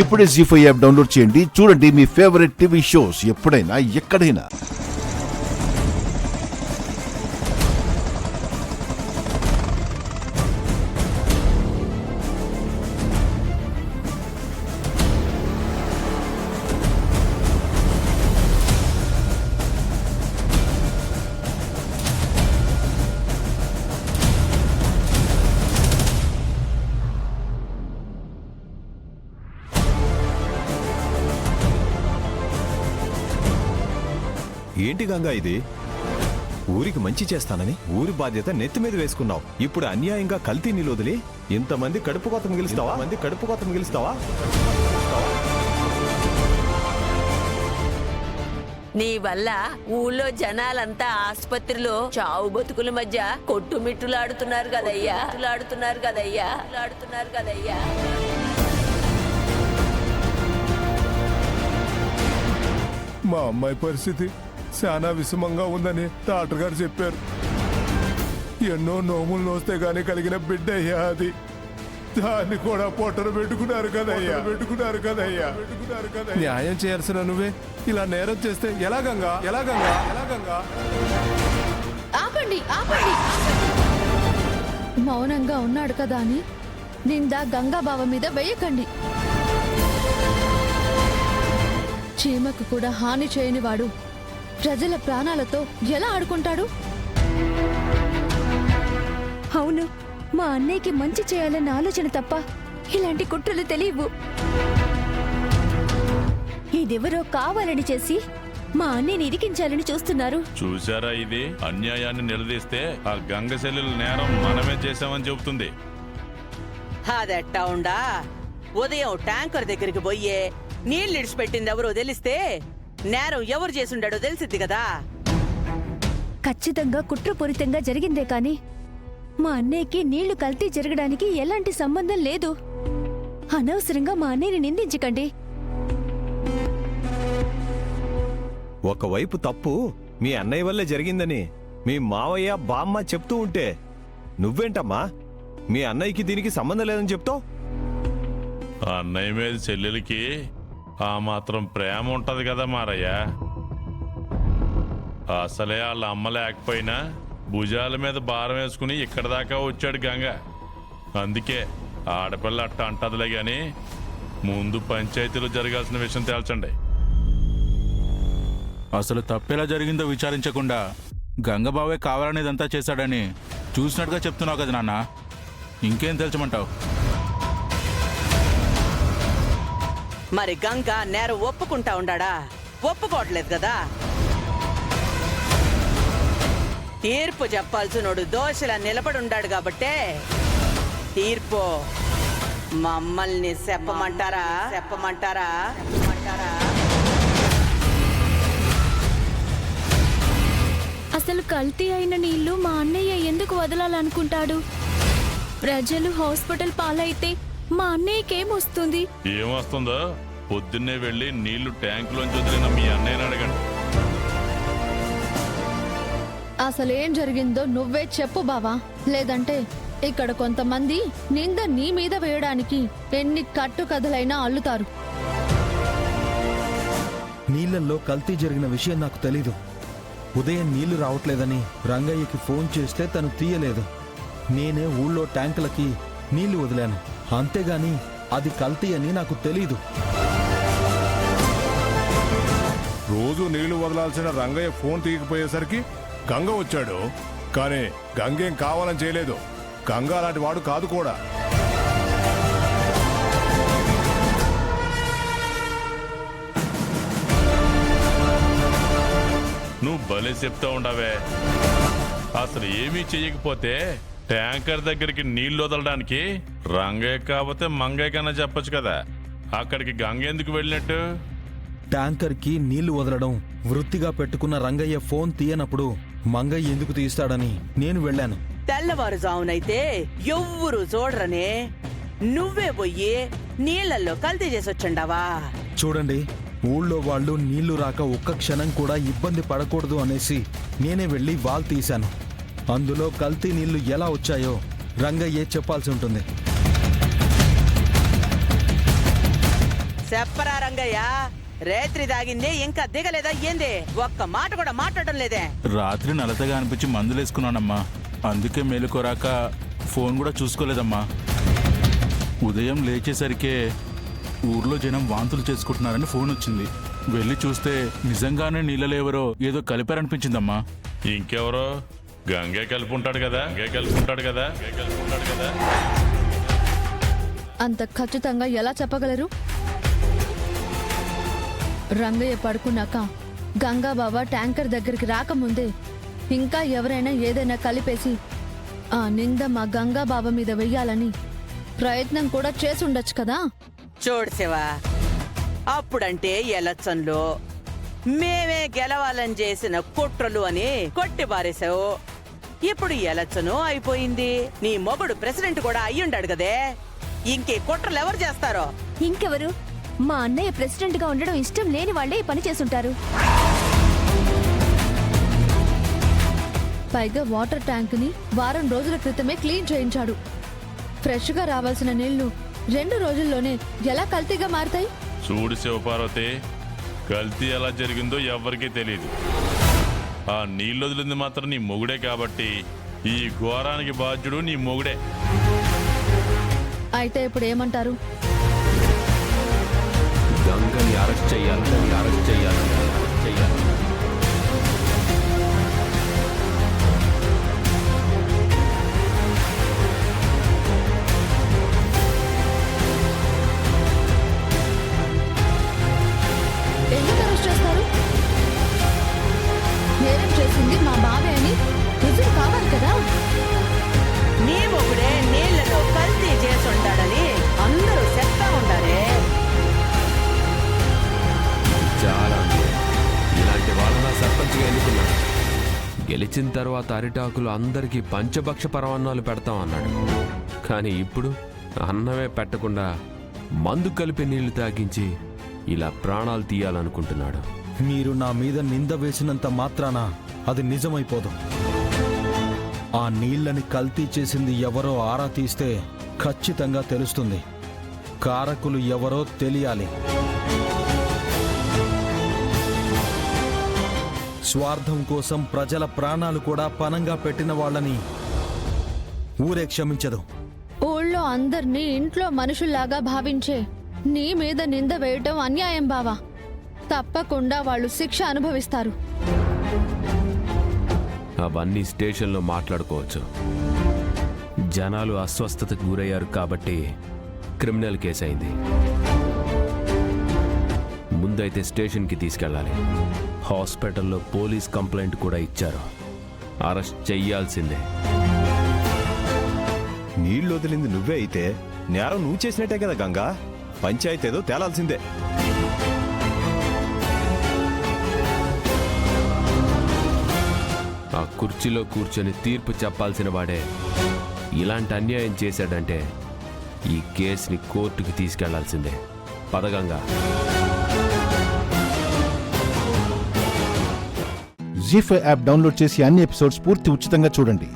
ఇప్పుడే జీ5 app download చేయండి. చూడండి మీ ఫేవరెట్ టీవీ షోస్ ఎప్పుడైనా ఎక్కడైనా. ఏంటి గంగా ఇది? ఊరికి మంచి చేస్తానని ఊరి బాధ్యత నెత్తి మీద వేసుకున్నావు. ఇప్పుడు అన్యాయంగా కల్తీ నీళ్ళు వదిలి ఇంతమంది కడుపు కోత మిగిలిస్తావా? నీ వల్ల ఊళ్ళో జనాలంతా ఆసుపత్రిలో చావు బతుకుల మధ్య కొట్టుమిట్టులాడుతున్నారు కదయ్యా. మా అమ్మాయి పరిస్థితి చాలా విషమంగా ఉందని డాక్టర్ గారు చెప్పారు. ఎన్నో నోములు నోస్తే గానీ కలిగిన బిడ్డ అయ్యా అది. దాన్ని కూడా పొట్టను పెట్టుకున్నారు కదయ్యా. న్యాయం చేయాల్సిన నువ్వే ఇలా నేరం చేస్తే ఎలాగంగా? ఆపండి. మౌనంగా ఉన్నాడు కదా అని నిందా గంగాబావ మీద వేయకండి. చీమకు కూడా హాని చేయని వాడు ప్రజల ప్రాణాలతో ఎలా ఆడుకుంటాడు? అవును, మా అన్నయ్యకి మంచి చేయాలన్న ఆలోచన తప్ప ఇలాంటి కుట్రలు తెలియవు. ఇదెవరో కావాలని చేసి మా అన్నయ్యని ఇరికించాలని చూస్తున్నారు. చూసారా, ఇది అన్యాయాన్ని నిలదీస్తే ఆ గంగ సెల్లుల నేరం మనమే చేశామని చెబుతుంది. అదెట్టా ఉండా? ఉదయం ట్యాంకర్ దగ్గరికి పోయే నీళ్ళు ఇడిచిపెట్టింది ఎవరో తెలిస్తే నేరం ఎవరు చేసుండాడో తెలిసిద్ది కదా. ఖచ్చితంగా కుట్రపూరితంగా జరిగిందే కాని మా అన్నయ్యకి నీళ్లు కల్తీ జరగడానికి ఎలాంటి సంబంధం లేదు. అనవసరంగా మా అన్నయ్యని నిందించకండి. ఒకవైపు తప్పు మీ అన్నయ్య వల్లే జరిగిందని మీ మావయ్య బామ్మ చెప్తూ ఉంటే నువ్వేంటమ్మా మీ అన్నయ్యకి దీనికి సంబంధం లేదని చెప్తావు? అన్నయ్య మీద చెల్లెలకి ఆ మాత్రం ప్రేమ ఉంటది కదా మారయ్య. అసలే వాళ్ళ అమ్మ లేకపోయినా భుజాల మీద భారం వేసుకుని ఇక్కడి దాకా వచ్చాడు గంగ. అందుకే ఆడపిల్ల అట్ట అంటదిలే గాని ముందు పంచాయతీలో జరగాల్సిన విషయం తేల్చండి. అసలు తప్పెలా జరిగిందో విచారించకుండా గంగబావే కావాలని ఇదంతా చేశాడని చూసినట్టుగా చెప్తున్నావు కదా నాన్న. ఇంకేం తెలుసమంటావు? మరి గంగ నేరం ఒప్పుకుంటా ఉండాడా? ఒప్పుకోవట్లేదు కదా. తీర్పు చెప్పాల్సినోడు దోషిలా నిలబడుండాడు కాబట్టే తీర్పు మమ్మల్ని చెప్పమంటారా? అసలు కల్తీ అయిన నీళ్లు మా అన్నయ్య ఎందుకు వదలాలనుకుంటాడు? ప్రజలు హాస్పిటల్ పాలైతే మా అన్నయ్యకేమొస్తుంది? ఏమొస్తుందో పొద్దున్నే వెళ్ళి నీళ్లు ట్యాంకులోంచి వదిలిన మీ అన్నయ్యని అడగండి. అసలేం జరిగిందో నువ్వే చెప్పు బావా. లేదంటే ఇక్కడ కొంతమంది నింద నీ మీద వేయడానికి ఎన్ని కట్టుకథలైనా అల్లుతారు. నీళ్లలో కల్తీ జరిగిన విషయం నాకు తెలీదు. ఉదయం నీళ్లు రావట్లేదని రంగయ్యకి ఫోన్ చేస్తే తను తీయలేదు. నేనే ఊళ్ళో ట్యాంకులకి నీళ్లు వదిలాను. అంతేగాని అది కల్తీ అని నాకు తెలీదు. రోజు నీళ్లు వదలాల్సిన రంగయ్య ఫోన్ తీయకపోయేసరికి గంగ వచ్చాడు. కానీ గంగేం కావాలని చేయలేదు. గంగ అలాంటి వాడు కాదు కూడా. నువ్వు భలే చెప్తా ఉండవే. అసలు ఏమీ చెయ్యకపోతే ట్యాంకర్ దగ్గరికి నీళ్లు వదలడానికి రంగయ్య కాకపోతే మంగయ్య కన్నా చెప్పొచ్చు కదా. అక్కడికి గంగ ఎందుకు వెళ్ళినట్టు? ట్యాంకర్కి నీళ్లు వదలడం వృత్తిగా పెట్టుకున్న రంగయ్య ఫోన్ తీయనప్పుడు మంగయ్య ఎందుకు తీస్తాడని నేను వెళ్ళాను. తెల్లవారుజామునైతే ఎవ్వరు చూడరనే నువ్వే పోయి నీళ్లలో కల్తీ చేసొచ్చుండావా? చూడండి, ఊళ్ళో వాళ్ళు నీళ్లు రాక ఒక్క క్షణం కూడా ఇబ్బంది పడకూడదు అనేసి నేనే వెళ్ళి వాల్ తీశాను. అందులో కల్తీ నీళ్లు ఎలా వచ్చాయో రంగయ్యే చెప్పాల్సి ఉంటుంది. చెప్పరా రంగయ్య, రేత్రి దాగింది ఇంకా దిగలేదా ఏంది? ఒక్క మాట కూడా మాట్లాడడం లేదే. రాత్రి నలతగా అనిపించి మందులేసుకున్నానమ్మా, అందుకే మేలుకోరాక ఫోన్ కూడా చూసుకోలేదమ్మా. ఉదయం లేచేసరికే ఊర్లో జనం వాంతులు చేసుకుంటున్నారని ఫోన్ వచ్చింది. వెళ్ళి చూస్తే నిజంగానే నీళ్ళలో ఎవరో ఏదో కలిపారనిపించిందమ్మా. ఇంకెవరో గంగే కలిపి ఉంటాడు కదా. అంత ఖచ్చితంగా ఎలా చెప్పగలరు? రంగయ్య పడుకున్నాక గంగా బావ ట్యాంకర్ దగ్గరికి రాకముందే ఇంకా ఎవరైనా ఏదైనా కలిపేసి ఆ నింద మా గంగా బావ మీద వెయ్యాలని ప్రయత్నం కూడా చేసి ఉండొచ్చు కదా. చూడు శివ, అప్పుడంటే ఎలక్షన్లో మేమే గెలవాలని చేసిన కుట్రలు అని కొట్టి బారేశావు. ఇప్పుడు ఎలక్షను అయిపోయింది, నీ మొగుడు ప్రెసిడెంట్ కూడా అయ్యుండాడు కదే. ఇంకే కుట్రలు ఎవరు చేస్తారో? ఇంకెవరు? మా అన్నయ్య ప్రెసిడెంట్ గా ఉండడం ఇష్టం లేని వాళ్లే ఈ పని చేసుంటారు. పైగా వాటర్ ట్యాంక్ ని వారం రోజుల క్రితమే క్లీన్ చేయించాడు. ఫ్రెష్ గా రావాల్సిన నీళ్లు 2 రోజుల్లోనే ఎలా కల్తీగా మారుతాయి? చూడు శివపార్వతి, కల్తీ ఎలా జరిగిందో ఎవ్వరికీ తెలియదు. ఆ నీళ్ళు వదిలింది మాత్రం నీ మొగుడే కాబట్టి ఈ ఘోరానికి బాధ్యుడు నీ మొగుడే. అయితే ఇప్పుడు ఏమంటారు? గంగని అరెస్ట్ చెయ్యాలి. ఎందుకు అరెస్ట్ చేస్తారు? నేరం చేసింది మా బావే అని రుజువు కావాలి కదా. నీ మొగుడే నీళ్లలో కల్తీ చేసుంటాడని అందరూ చెప్తా ఉండారే. చాలా అన్యాయం. ఇలాంటి వాళ్ళ సర్పంచ్గా ఎన్నుకున్నాడు. గెలిచిన తర్వాత అరిటాకులు అందరికీ పంచభక్ష పరమాన్నాలు పెడతాం అన్నాడు. కానీ ఇప్పుడు అన్నమే పెట్టకుండా మందు కలిపి నీళ్లు తాగించి ఇలా ప్రాణాలు తీయాలనుకుంటున్నాడు. మీరు నా మీద నింద వేసినంత మాత్రాన అది నిజమైపోదు. ఆ నీళ్ళని కల్తీ చేసింది ఎవరో ఆరా తీస్తే ఖచ్చితంగా తెలుస్తుంది. కారకులు ఎవరో తెలియాలి. స్వార్థం కోసం ప్రజల ప్రాణాలు కూడా పణంగా పెట్టిన వాళ్ళని ఊరే క్షమించదు. ఊళ్ళో అందర్నీ ఇంట్లో మనుషుల్లాగా భావించే నీ మీద నింద వేయటం అన్యాయం బావా. తప్పకుండా వాళ్ళు శిక్ష అనుభవిస్తారు. అవన్నీ స్టేషన్లో మాట్లాడుకోవచ్చు. జనాలు అస్వస్థతకు గురయ్యారు కాబట్టి క్రిమినల్ కేసు అయింది. ముందైతే స్టేషన్కి తీసుకెళ్ళాలి. హాస్పిటల్లో పోలీస్ కంప్లైంట్ కూడా ఇచ్చారు. అరెస్ట్ చెయ్యాల్సిందే. నీళ్ళు వదిలింది నువ్వే అయితే నేరం నువ్వు చేసినట్టే కదా గంగా. పంచాయతీ ఏదో తేలాల్సిందే. ఆ కుర్చీలో కూర్చొని తీర్పు చెప్పాల్సిన వాడే ఇలాంటి అన్యాయం చేశాడంటే ఈ కేసుని కోర్టుకి తీసుకెళ్లాల్సిందే. పదగంగా. జీ5 యాప్ డౌన్లోడ్ చేసి అన్ని ఎపిసోడ్స్ పూర్తి ఉచితంగా చూడండి.